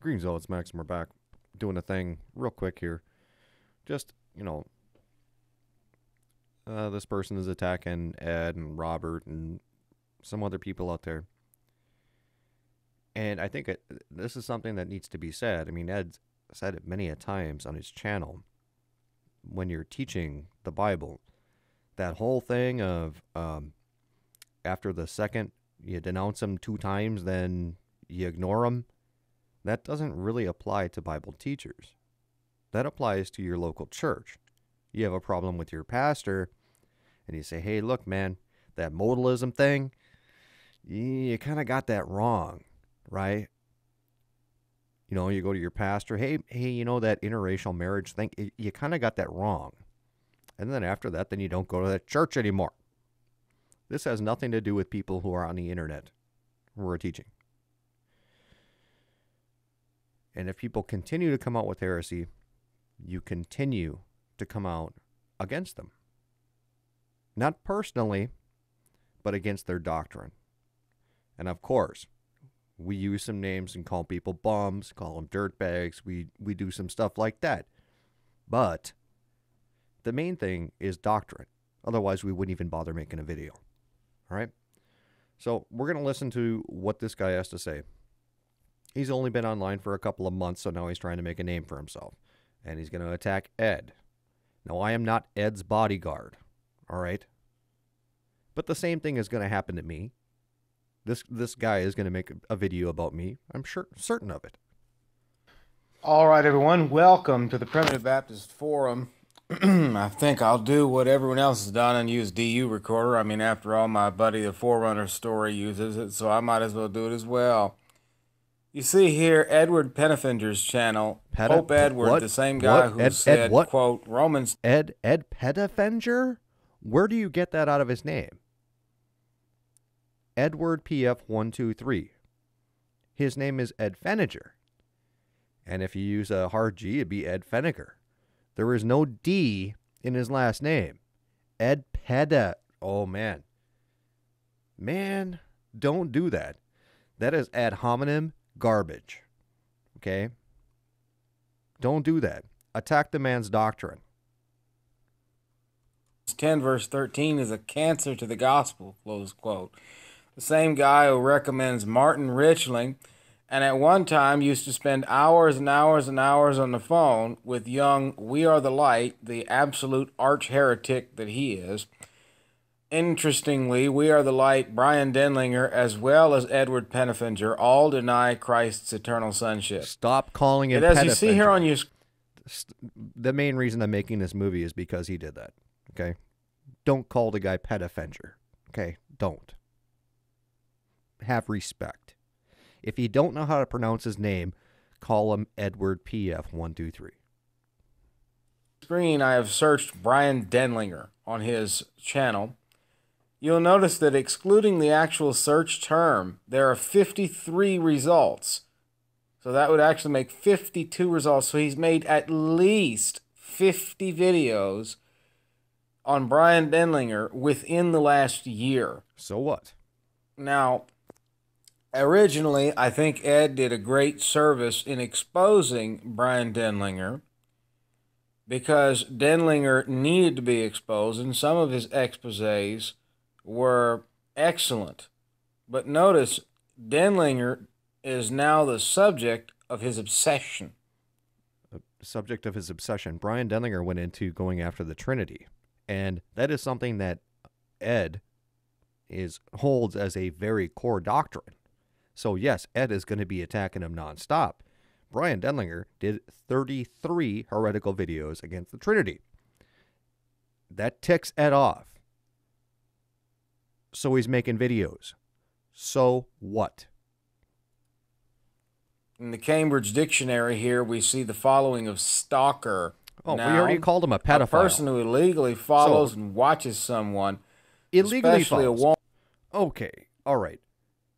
Greens, it's Max, and we're back doing a thing real quick here. Just, this person is attacking Ed and Robert and some other people out there. And I think this is something that needs to be said. I mean, Ed said it many a times on his channel. When you're teaching the Bible, that whole thing of after the second you denounce them 2 times, then you ignore them, that doesn't really apply to Bible teachers. That applies to your local church. You have a problem with your pastor, and you say, hey, look, man, that modalism thing, you kind of got that wrong, right? You go to your pastor, hey, that interracial marriage thing, you kind of got that wrong. And then after that, then you don't go to that church anymore. This has nothing to do with people who are on the internet who are teaching. And if people continue to come out with heresy, you continue to come out against them. Not personally, but against their doctrine. And of course, we use some names and call people bums, call them dirtbags. We do some stuff like that. But the main thing is doctrine. Otherwise, we wouldn't even bother making a video. All right? So we're going to listen to what this guy has to say. He's only been online for a couple of months, so now he's trying to make a name for himself. And he's going to attack Ed. Now, I am not Ed's bodyguard. All right? But the same thing is going to happen to me. This guy is going to make a video about me. I'm certain of it. All right, everyone. Welcome to the Primitive Baptist Forum. I think I'll do what everyone else has done and use DU Recorder. I mean, after all, my buddy, the Forerunner Story, uses it, so I might as well do it as well. You see here, Edward Pettifinger's channel. Pope Edward, what? The same guy who said, what? quote, Romans... Ed Pettifinger? Where do you get that out of his name? Edward PF123. His name is Ed Feniger. And if you use a hard G, it'd be Ed Feniger. There is no D in his last name. Ed Peda. Oh, man. Man, don't do that. That is ad hominem garbage. Okay? Don't do that. Attack the man's doctrine. 10 verse 13 is a cancer to the gospel, close quote. The same guy who recommends Martin Richling, and at one time used to spend hours and hours and hours on the phone with young We Are the Light, the absolute arch heretic that he is. Interestingly, We Are the Light, Brian Denlinger, as well as Edward Pettifinger, all deny Christ's eternal sonship. Stop calling him Pettifinger. As you see here on your... The main reason I'm making this movie is because he did that, okay? Don't call the guy Pettifinger, okay? Don't. Have respect. If you don't know how to pronounce his name, call him Edward PF123. Screen, I have searched Brian Denlinger on his channel. You'll notice that excluding the actual search term, there are 53 results. So that would actually make 52 results. So he's made at least 50 videos on Brian Denlinger within the last year. So what? Now, originally, I think Ed did a great service in exposing Brian Denlinger because Denlinger needed to be exposed, and some of his exposés were excellent. But notice, Denlinger is now the subject of his obsession. The subject of his obsession. Brian Denlinger went into going after the Trinity, and that is something that Ed holds as a very core doctrine. So yes, Ed is going to be attacking him nonstop. Brian Denlinger did 33 heretical videos against the Trinity. That ticks Ed off. So he's making videos. So what? In the Cambridge Dictionary here, we see the following of stalker. Oh, now, we already called him a pedophile. A person who illegally follows and watches someone. Illegally especially follows. A woman. Okay, all right.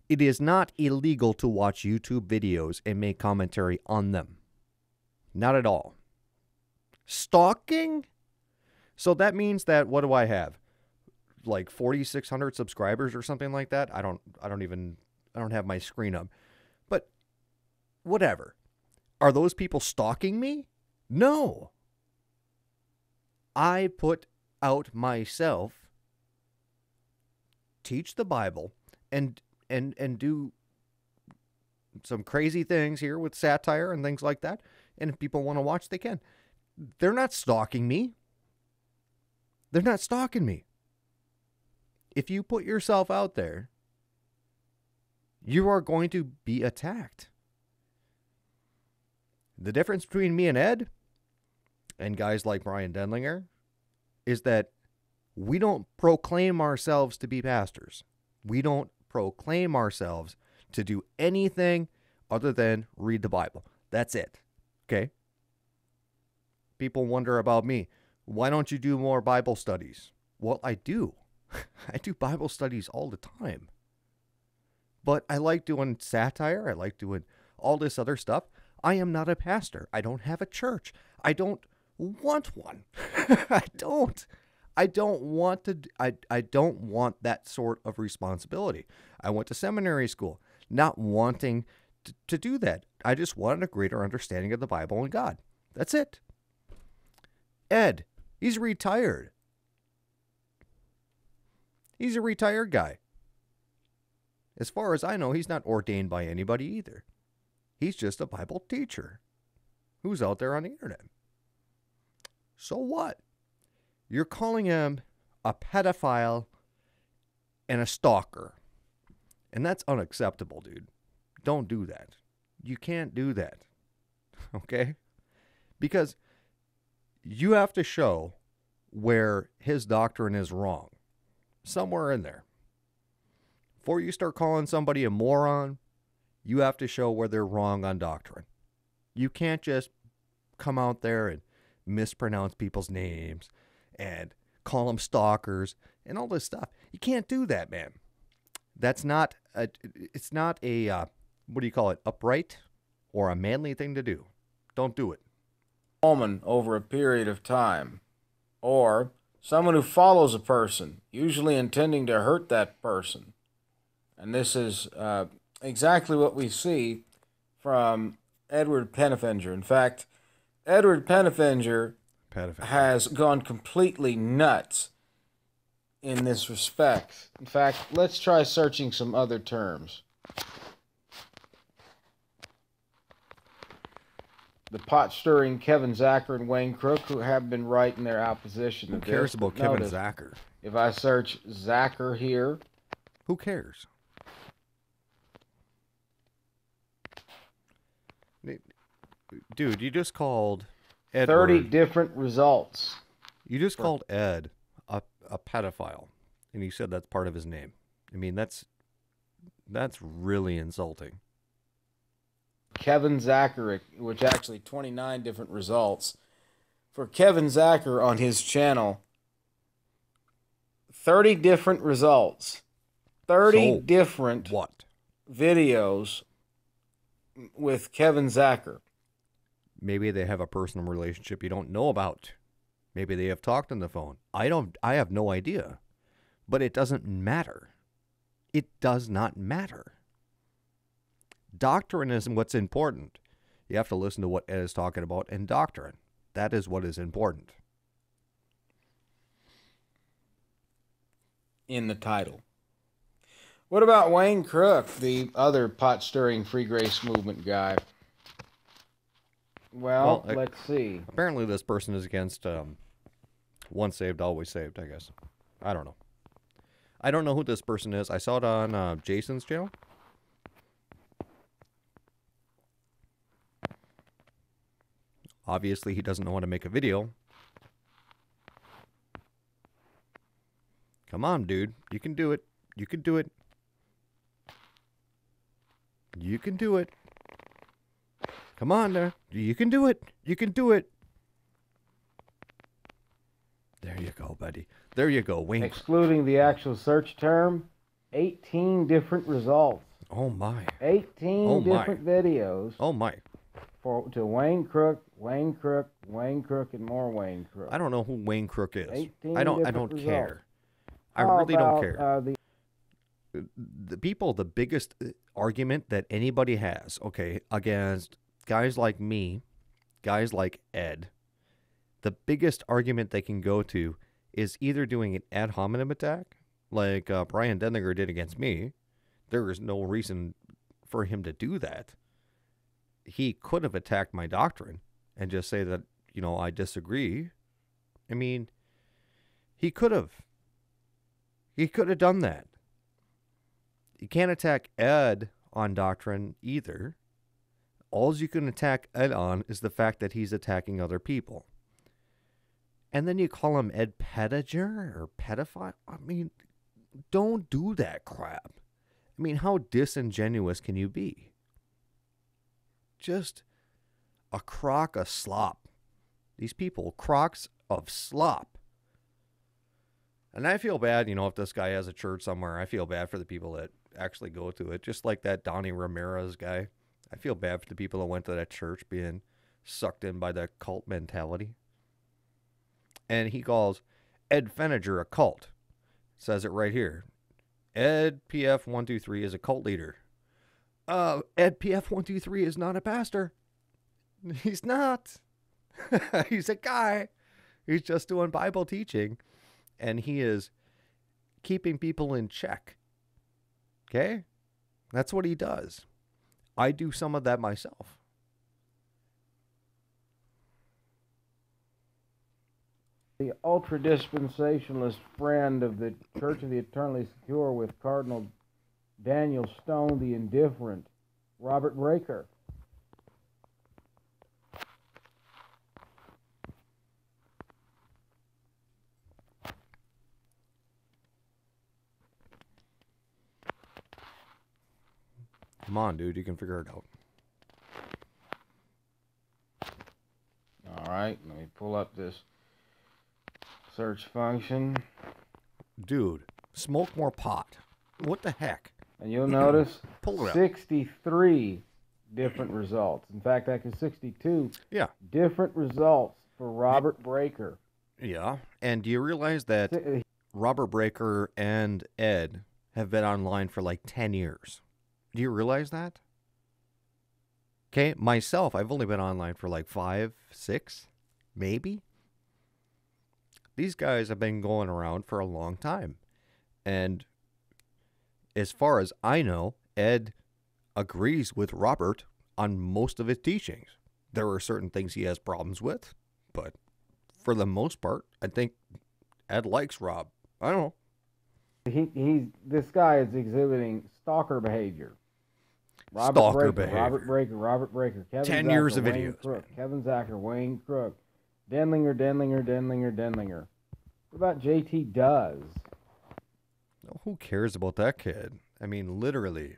It is not illegal to watch YouTube videos and make commentary on them. Not at all. Stalking? So that means that, what do I have? Like 4,600 subscribers or something like that? I don't have my screen up. But whatever. Are those people stalking me? No. I put out myself, teach the Bible, and do some crazy things here with satire and things like that. And if people want to watch, they can. They're not stalking me. They're not stalking me. If you put yourself out there, you are going to be attacked. The difference between me and Ed and guys like Brian Denlinger is that we don't proclaim ourselves to be pastors. We don't proclaim ourselves to do anything other than read the Bible. That's it. Okay? People wonder about me. Why don't you do more Bible studies? Well, I do. I do Bible studies all the time. But I like doing satire. I like doing all this other stuff. I am not a pastor. I don't have a church. I don't want one. I don't. I don't want to. I don't want that sort of responsibility. I went to seminary school, not wanting to do that. I just wanted a greater understanding of the Bible and God. That's it. Ed, he's retired. He's a retired guy. As far as I know, he's not ordained by anybody either. He's just a Bible teacher who's out there on the internet. So what? You're calling him a pedophile and a stalker. And that's unacceptable, dude. Don't do that. You can't do that. Okay? Because you have to show where his doctrine is wrong. Somewhere in there. Before you start calling somebody a moron, you have to show where they're wrong on doctrine. You can't just come out there and mispronounce people's names and call them stalkers and all this stuff. You can't do that, man. It's not a, what do you call it, upright or a manly thing to do. Don't do it. Woman over a period of time, or someone who follows a person, usually intending to hurt that person. And this is exactly what we see from Edward Pennefinger. In fact, Edward Pennefinger has gone completely nuts in this respect. In fact, let's try searching some other terms. The pot-stirring Kevin Zacher and Wayne Crook, who have been right in their opposition. Who cares about Kevin Zacher? If I search Zacher here... Who cares? Dude, you just called Edward, 30 different results. You just called Ed a pedophile, and you said that's part of his name. I mean, that's really insulting. Kevin Zacher, which actually 29 different results. For Kevin Zacher on his channel, 30 different results. 30 different videos with Kevin Zacher. Maybe they have a personal relationship you don't know about. Maybe they have talked on the phone. I have no idea. But it doesn't matter. It does not matter. Doctrine is what's important. You have to listen to what Ed is talking about in doctrine. That is what is important. In the title. What about Wayne Crook, the other pot-stirring free grace movement guy? Well, let's see. Apparently this person is against once saved, always saved, I guess. I don't know. I don't know who this person is. I saw it on Jason's channel. Obviously, he doesn't know how to make a video. Come on, dude. You can do it. You can do it. You can do it. Come on there. You can do it. You can do it. There you go, buddy. There you go, Wayne. Excluding the actual search term, 18 different results. Oh, my. 18 different videos. Oh, my. To Wayne Crook, Wayne Crook, Wayne Crook, and more Wayne Crook. I don't know who Wayne Crook is. 18 I don't results. care. I really don't care. The biggest argument that anybody has, okay, against guys like me, guys like Ed, the biggest argument they can go to is either doing an ad hominem attack, like Brian Denlinger did against me. There is no reason for him to do that. He could have attacked my doctrine and just say that, I disagree. I mean, he could have. He could have done that. You can't attack Ed on doctrine either. All you can attack Ed on is the fact that he's attacking other people. And then you call him Ed Pediger or pedophile? I mean, don't do that crap. I mean, how disingenuous can you be? Just a crock of slop. These people, crocks of slop. And I feel bad, if this guy has a church somewhere, I feel bad for the people that actually go to it. Just like that Donnie Ramirez guy. I feel bad for the people that went to that church being sucked in by that cult mentality. And he calls Ed Feniger a cult. Says it right here. Ed PF123 is a cult leader. Ed PF123 is not a pastor. He's not. He's a guy. He's just doing Bible teaching. And he is keeping people in check. Okay? That's what he does. I do some of that myself. The ultra-dispensationalist friend of the Church of the Eternally Secure with Cardinal Daniel Stone, the indifferent, Robert Breaker. Come on, dude. You can figure it out. All right. Let me pull up this search function. Dude, smoke more pot. What the heck? And you'll notice Pull it up. 63 different results. In fact, actually 62 different results for Robert Breaker. Yeah. And do you realize that Robert Breaker and Ed have been online for like 10 years? Do you realize that? Okay, myself, I've only been online for like 5, 6, maybe. These guys have been going around for a long time. And as far as I know, Ed agrees with Robert on most of his teachings. There are certain things he has problems with, but for the most part, I think Ed likes Rob. I don't know. This guy is exhibiting stalker behavior. Robert Breaker. Kevin 10 Zacher, years of Wayne videos. Crook, Kevin Zacher, Wayne Crook, Denlinger. What about JT Does? Who cares about that kid? I mean, literally,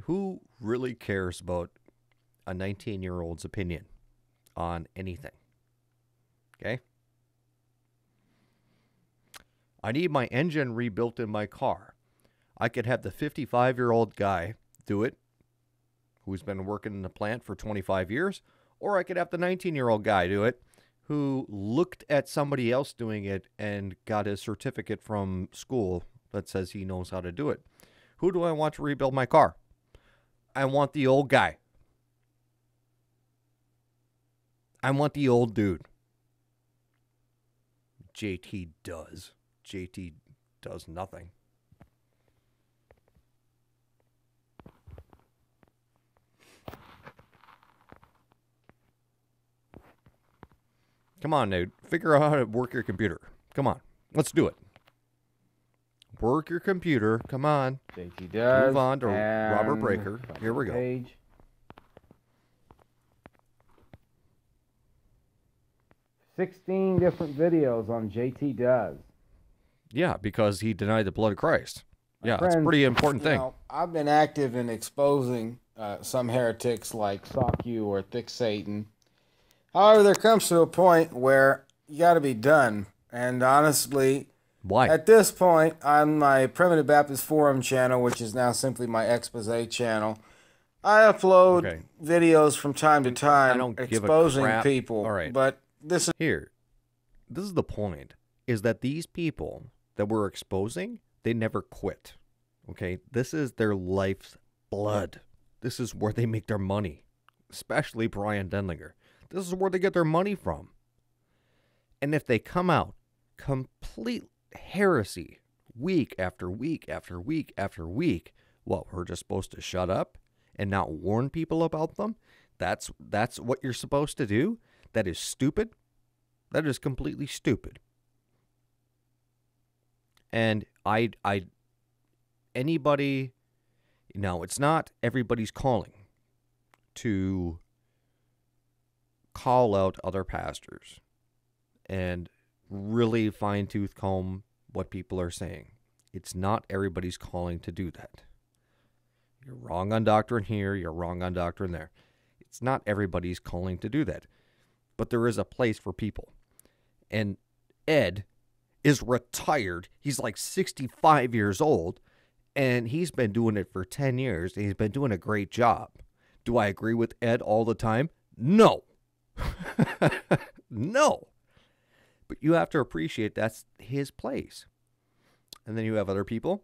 who really cares about a 19-year-old's opinion on anything? Okay? I need my engine rebuilt in my car. I could have the 55-year-old guy do it, who's been working in the plant for 25 years, or I could have the 19-year-old guy do it, who looked at somebody else doing it and got his certificate from school that says he knows how to do it. Who do I want to rebuild my car? I want the old guy. I want the old dude. JT does. JT does nothing. Come on, dude. Figure out how to work your computer. Come on. Let's do it. Work your computer. Come on. JT Does. Move on to Robert Breaker. Here we go. Page. 16 different videos on JT Does. Yeah, because he denied the blood of Christ. Yeah, Friends, it's a pretty important thing. I've been active in exposing some heretics like Sock You or Thick Satan. However, there comes to a point where you got to be done. And honestly, why? At this point, on my Primitive Baptist Forum channel, which is now simply my expose channel, I upload videos from time to time exposing people. All right. But this is the point, is that these people that we're exposing, they never quit. Okay? This is their life's blood. This is where they make their money. especially Brian Denlinger. This is where they get their money from. And if they come out complete heresy week after week after week after week, what, we're just supposed to shut up and not warn people about them? That's what you're supposed to do? That is stupid. That is completely stupid. And anybody, it's not everybody's calling to call out other pastors and really fine-tooth comb what people are saying. It's not everybody's calling to do that. You're wrong on doctrine here, you're wrong on doctrine there. It's not everybody's calling to do that. But there is a place for people. And Ed is retired. He's like 65 years old, and he's been doing it for 10 years, and he's been doing a great job. Do I agree with Ed all the time? No. No. But you have to appreciate that's his place. And then you have other people.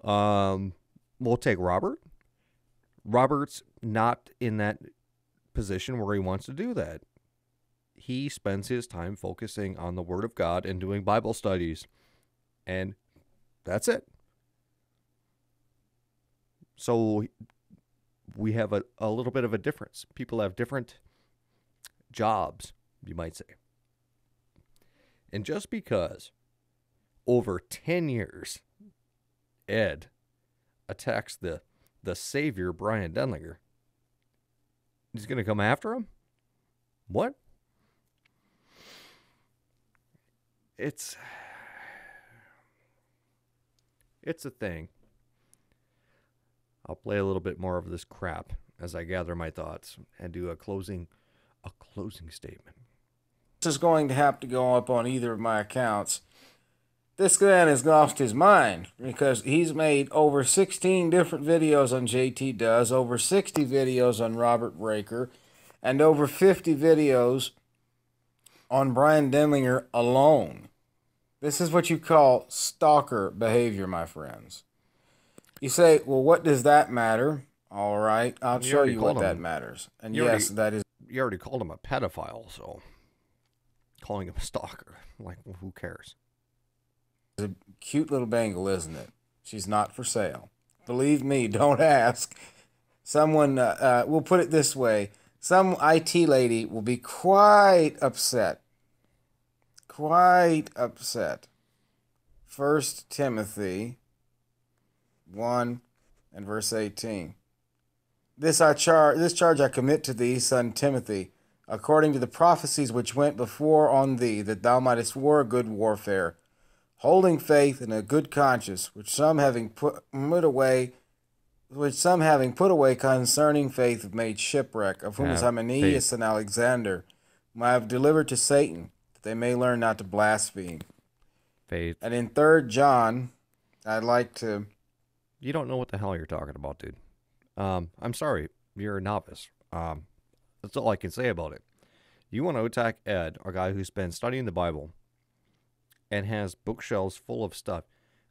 We'll take Robert. Robert's not in that position where he wants to do that. He spends his time focusing on the Word of God and doing Bible studies. And that's it. So we have a little bit of a difference. People have different jobs, you might say. And just because over 10 years Ed attacks the savior, Brian Denlinger, he's going to come after him? What? It's a thing. I'll play a little bit more of this crap as I gather my thoughts and do a closing statement. This is going to have to go up on either of my accounts. This man has lost his mind because he's made over 16 different videos on JT Does, over 60 videos on Robert Breaker, and over 50 videos on Brian Denlinger alone. This is what you call stalker behavior, my friends. You say, well, what does that matter? All right, I'll show you what that matters. And yes, that is... You already called him a pedophile, so calling him a stalker, like, well, who cares? A cute little bangle, isn't it? She's not for sale. Believe me, don't ask. Someone, we'll put it this way. Some IT lady will be quite upset. Quite upset. 1 Timothy 1 and verse 18. This charge I commit to thee, son Timothy, according to the prophecies which went before on thee, that thou mightest war a good warfare, holding faith and a good conscience, which some having put away concerning faith have made shipwreck, of whom is Hymenaeus and Alexander, whom I have delivered to Satan, that they may learn not to blaspheme. Faith. And in 3 John, I'd like to... You don't know what the hell you're talking about, dude. I'm sorry, you're a novice. That's all I can say about it. You want to attack Ed, a guy who's been studying the Bible and has bookshelves full of stuff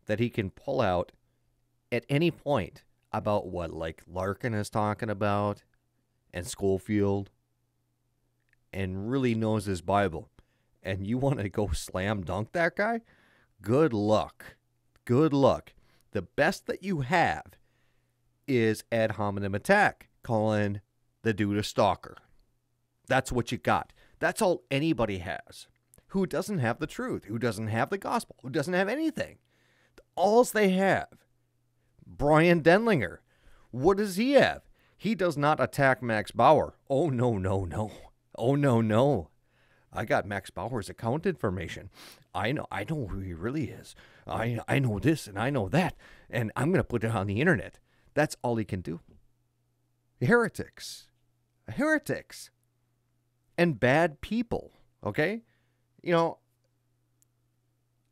that he can pull out at any point about what, like, Larkin is talking about and Schofield, and really knows his Bible, and you want to go slam dunk that guy? Good luck. Good luck. The best that you have is ad hominem attack, calling the dude a stalker. That's what you got. That's all anybody has. Who doesn't have the truth, who doesn't have the gospel, who doesn't have anything. Alls they have. Brian Denlinger. What does he have? He does not attack Max Bauer. Oh, no, no, no. Oh, no, no. I got Max Bauer's account information. I know who he really is. I know this and I know that, and I'm going to put it on the internet. That's all he can do. Heretics. Heretics. And bad people, okay? You know,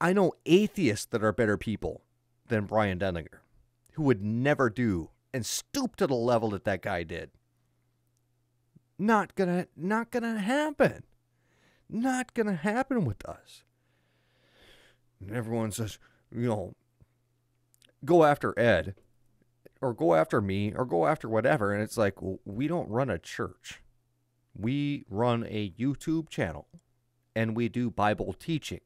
I know atheists that are better people than Brian Denlinger, who would never do and stoop to the level that that guy did. Not gonna happen. Not gonna happen with us. And everyone says, you know, go after Ed, or go after me or go after whatever. And it's like, well, we don't run a church. We run a YouTube channel and we do Bible teaching.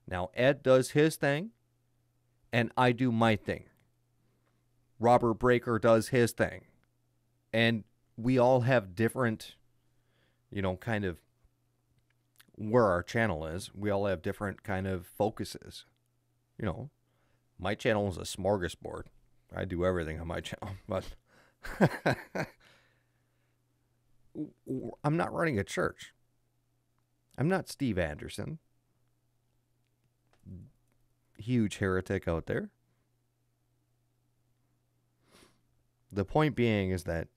Now, Ed does his thing and I do my thing. Robert Breaker does his thing. And we all have different, kind of where our channel is. We all have different kind of focuses. My channel is a smorgasbord. I do everything on my channel, but I'm not running a church. I'm not Steve Anderson. Huge heretic out there. The point being is that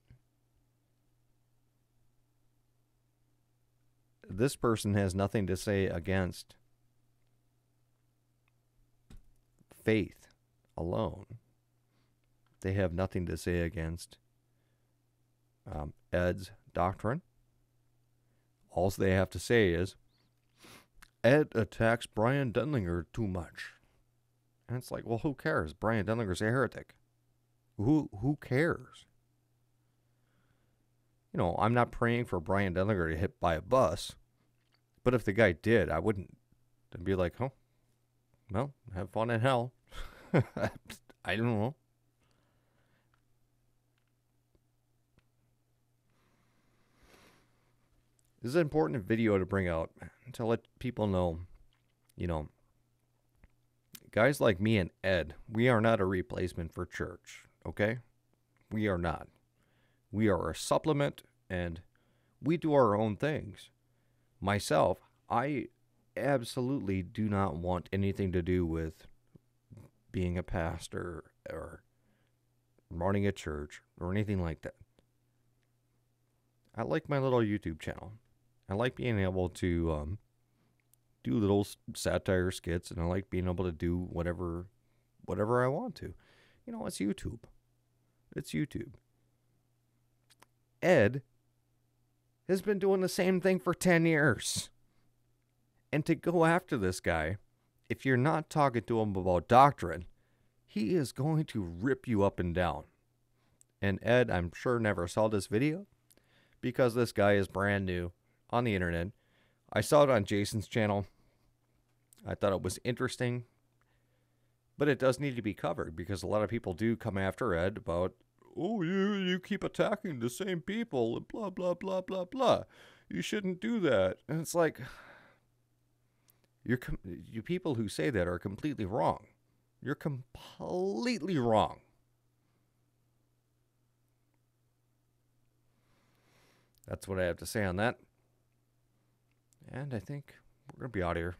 this person has nothing to say against faith alone. They have nothing to say against Ed's doctrine. All they have to say is, Ed attacks Brian Denlinger too much. And it's like, well, who cares? Brian Denlinger's a heretic. Who cares? I'm not praying for Brian Denlinger to get hit by a bus. But if the guy did, I wouldn't. I'd be like, oh, well, have fun in hell. I don't know. This is an important video to bring out to let people know, guys like me and Ed, we are not a replacement for church, okay? We are not. We are a supplement, and we do our own things. Myself, I absolutely do not want anything to do with being a pastor or running a church or anything like that. I like my little YouTube channel. I like being able to do little satire skits, and I like being able to do whatever I want to. It's YouTube. It's YouTube. Ed has been doing the same thing for 10 years. And to go after this guy, if you're not talking to him about doctrine, he is going to rip you up and down. And Ed, I'm sure, never saw this video because this guy is brand new on the internet. I saw it on Jason's channel. I thought it was interesting, but it does need to be covered because a lot of people do come after Ed about, oh, you keep attacking the same people and blah, blah, blah, blah, blah. You shouldn't do that. And it's like, you people who say that are completely wrong. You're completely wrong. That's what I have to say on that. And I think we're going to be out of here.